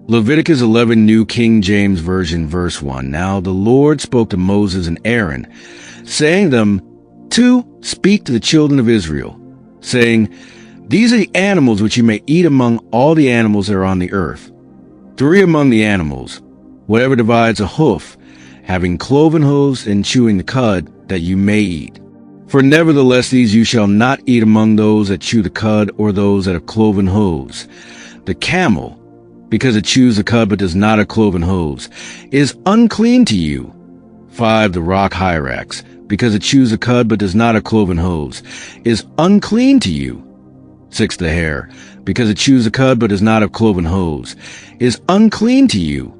Leviticus 11, New King James Version, verse 1. Now the Lord spoke to Moses and Aaron, saying to them, 2, speak to the children of Israel, saying, these are the animals which you may eat among all the animals that are on the earth. 3 among the animals, whatever divides a hoof, having cloven hooves and chewing the cud, that you may eat. For nevertheless these you shall not eat among those that chew the cud or those that have cloven hooves. The camel, because it chews the cud but does not have cloven hooves, is unclean to you. 5, the rock hyrax, because it chews the cud but does not have cloven hooves, is unclean to you. 6, the hare, because it chews the cud but does not have cloven hooves, is unclean to you.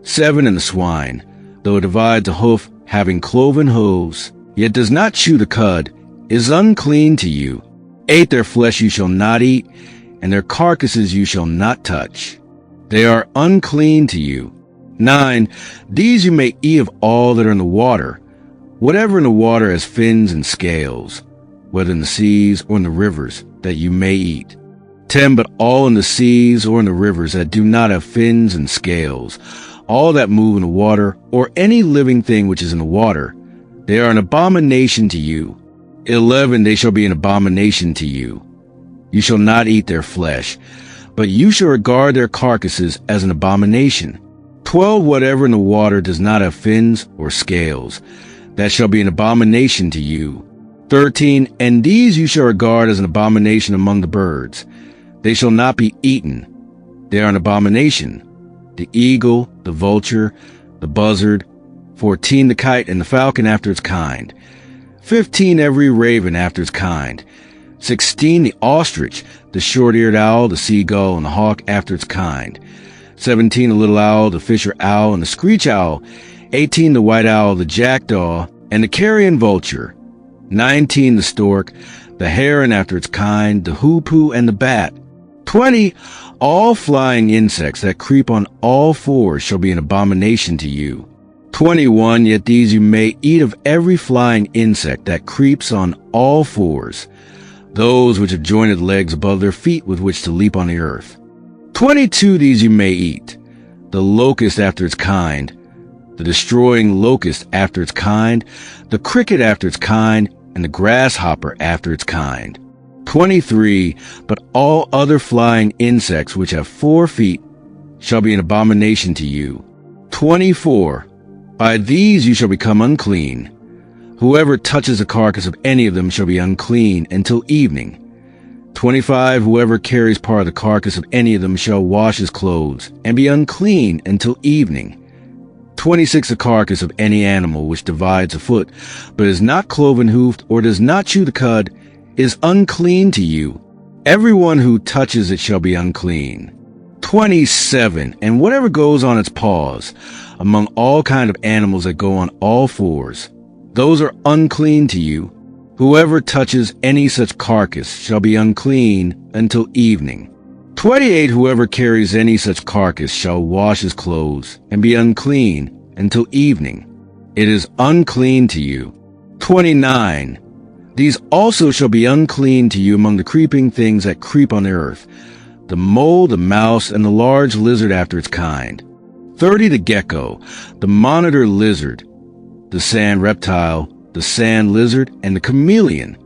7, and the swine, though it divides a hoof having cloven hooves, yet does not chew the cud, is unclean to you. 8, their flesh you shall not eat, and their carcasses you shall not touch. They are unclean to you. 9, these you may eat of all that are in the water, whatever in the water has fins and scales, whether in the seas or in the rivers, that you may eat. 10, but all in the seas or in the rivers that do not have fins and scales, all that move in the water, or any living thing which is in the water, they are an abomination to you. 11, they shall be an abomination to you. You shall not eat their flesh, but you shall regard their carcasses as an abomination. 12, whatever in the water does not have fins or scales, that shall be an abomination to you. 13, and these you shall regard as an abomination among the birds. They shall not be eaten. They are an abomination. The eagle, the vulture, the buzzard. 14, the kite and the falcon after its kind. 15, every raven after its kind. 16, the ostrich, the short-eared owl, the seagull, and the hawk after its kind. 17, the little owl, the fisher owl, and the screech owl. 18, the white owl, the jackdaw, and the carrion vulture. 19, the stork, the heron after its kind, the hoopoe, and the bat. 20, all flying insects that creep on all fours shall be an abomination to you. 21, yet these you may eat of every flying insect that creeps on all fours, those which have jointed legs above their feet with which to leap on the earth. 22, these you may eat, the locust after its kind, the destroying locust after its kind, the cricket after its kind, and the grasshopper after its kind. 23, but all other flying insects which have 4 feet shall be an abomination to you. 24, by these you shall become unclean. Whoever touches the carcass of any of them shall be unclean until evening. 25, whoever carries part of the carcass of any of them shall wash his clothes and be unclean until evening. 26, the carcass of any animal which divides a foot, but is not cloven-hoofed or does not chew the cud, is unclean to you. Everyone who touches it shall be unclean. 27, and whatever goes on its paws, among all kind of animals that go on all fours, those are unclean to you. Whoever touches any such carcass shall be unclean until evening. 28, whoever carries any such carcass shall wash his clothes and be unclean until evening. It is unclean to you. 29, these also shall be unclean to you among the creeping things that creep on the earth, the mole, the mouse, and the large lizard after its kind. 30, the gecko, the monitor lizard, the sand reptile, the sand lizard, and the chameleon.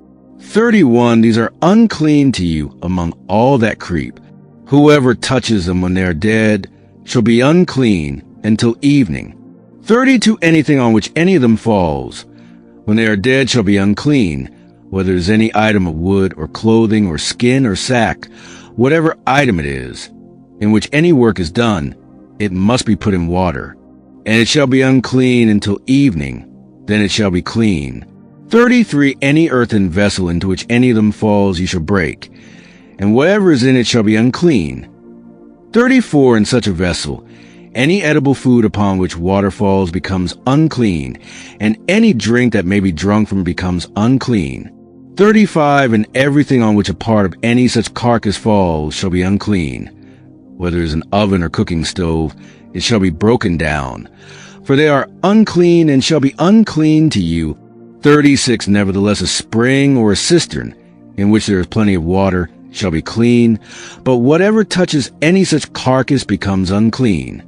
31, these are unclean to you among all that creep. Whoever touches them when they are dead shall be unclean until evening. 32, anything on which any of them falls, when they are dead shall be unclean, whether it is any item of wood or clothing or skin or sack, whatever item it is, in which any work is done, it must be put in water, and it shall be unclean until evening, then it shall be clean. 33, any earthen vessel into which any of them falls you shall break, and whatever is in it shall be unclean. 34, in such a vessel, any edible food upon which water falls becomes unclean, and any drink that may be drunk from becomes unclean. 35, and everything on which a part of any such carcass falls shall be unclean. Whether it is an oven or cooking stove, it shall be broken down. For they are unclean and shall be unclean to you. 36, nevertheless, a spring or a cistern, in which there is plenty of water, shall be clean, but whatever touches any such carcass becomes unclean.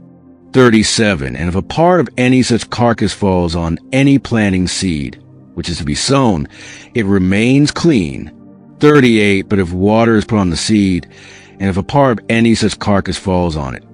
37. And if a part of any such carcass falls on any planting seed, which is to be sown, it remains clean. 38. But if water is put on the seed, and if a part of any such carcass falls on it,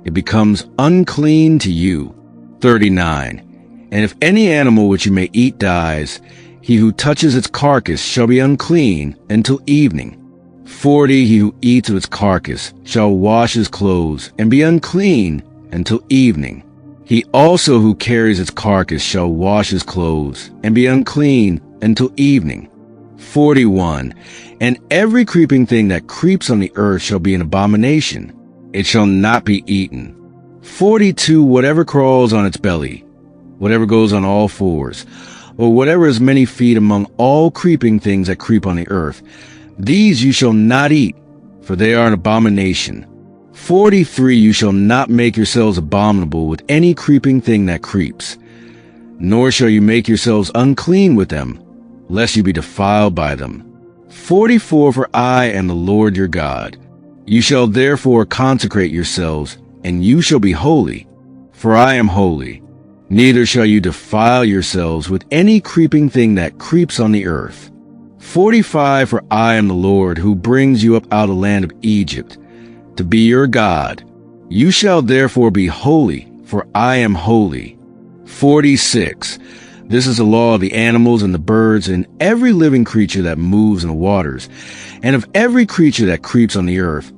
it becomes unclean to you. 39. And if any animal which you may eat dies, he who touches its carcass shall be unclean until evening. 40. He who eats of its carcass shall wash his clothes and be unclean until evening. He also who carries its carcass shall wash his clothes and be unclean until evening. 41. And every creeping thing that creeps on the earth shall be an abomination. It shall not be eaten. 42. Whatever crawls on its belly, whatever goes on all fours, or whatever has many feet among all creeping things that creep on the earth, these you shall not eat, for they are an abomination. 43. You shall not make yourselves abominable with any creeping thing that creeps, nor shall you make yourselves unclean with them, lest you be defiled by them. 44. For I am the Lord your God. You shall therefore consecrate yourselves, and you shall be holy, for I am holy. Neither shall you defile yourselves with any creeping thing that creeps on the earth. 45. For I am the Lord who brings you up out of the land of Egypt, to be your God. You shall therefore be holy, for I am holy. 46. This is the law of the animals and the birds and every living creature that moves in the waters, and of every creature that creeps on the earth.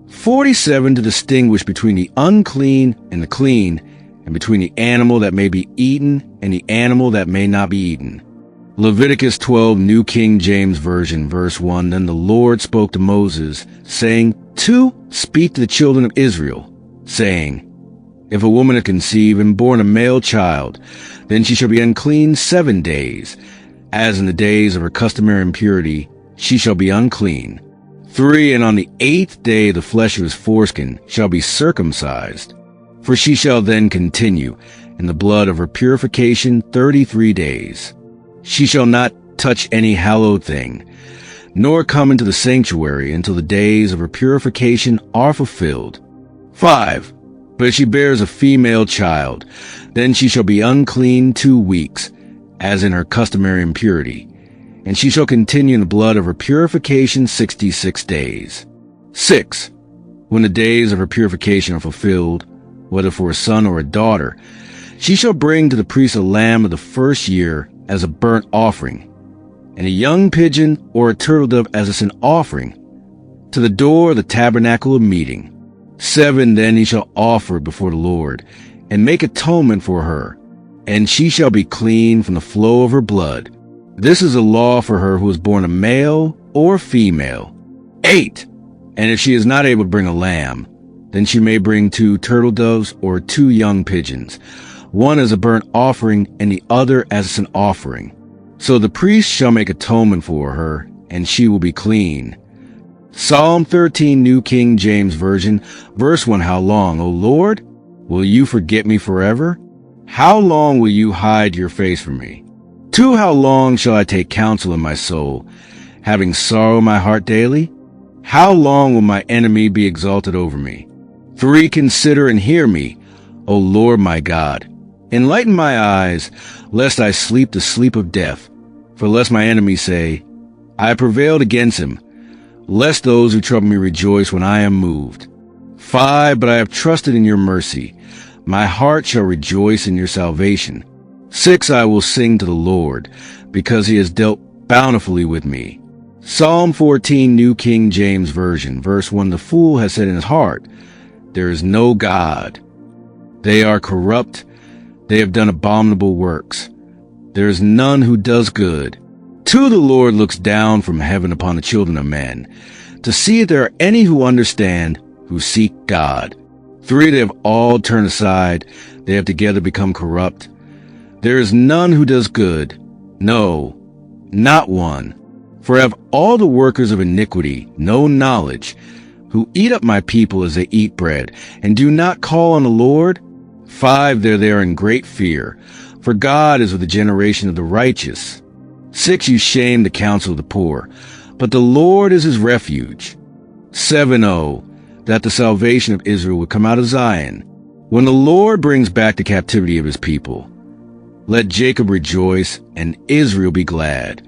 47. To distinguish between the unclean and the clean, and between the animal that may be eaten and the animal that may not be eaten. Leviticus 12, New King James Version, verse 1. Then the Lord spoke to Moses, saying, 2. Speak to the children of Israel, saying, If a woman have conceived and born a male child, then she shall be unclean 7 days. As in the days of her customary impurity, she shall be unclean. 3. And on the 8th day the flesh of his foreskin shall be circumcised. For she shall then continue in the blood of her purification 33 days. She shall not touch any hallowed thing, nor come into the sanctuary until the days of her purification are fulfilled. 5. But if she bears a female child, then she shall be unclean 2 weeks, as in her customary impurity, and she shall continue in the blood of her purification 66 days. 6. When the days of her purification are fulfilled, whether for a son or a daughter, she shall bring to the priest a lamb of the first year as a burnt offering, and a young pigeon or a turtle dove as a sin offering, to the door of the tabernacle of meeting. 7. Then he shall offer it before the Lord, and make atonement for her, and she shall be clean from the flow of her blood. This is a law for her who is born a male or female. 8. And if she is not able to bring a lamb, then she may bring 2 turtle doves or 2 young pigeons, one as a burnt offering and the other as an offering. So the priest shall make atonement for her, and she will be clean. Psalm 13, New King James Version, verse 1. How long, O Lord, will you forget me forever? How long will you hide your face from me? 2. How long shall I take counsel in my soul, having sorrow in my heart daily? How long will my enemy be exalted over me? 3. Consider and hear me, O Lord my God. Enlighten my eyes, lest I sleep the sleep of death. For lest my enemies say, I prevailed against him, lest those who trouble me rejoice when I am moved. 5. But I have trusted in your mercy. My heart shall rejoice in your salvation. 6. I will sing to the Lord, because he has dealt bountifully with me. Psalm 14, New King James Version, verse 1. The fool has said in his heart, there is no God. They are corrupt. They have done abominable works. There is none who does good. 2. The Lord looks down from heaven upon the children of men, to see if there are any who understand, who seek God. 3. They have all turned aside. They have together become corrupt. There is none who does good. No, not one. For have all the workers of iniquity no knowledge, who eat up my people as they eat bread, and do not call on the Lord? 5. They are in great fear, for God is with the generation of the righteous. 6. You shame the counsel of the poor, but the Lord is his refuge. 7-0, that the salvation of Israel would come out of Zion, when the Lord brings back the captivity of his people. Let Jacob rejoice and Israel be glad.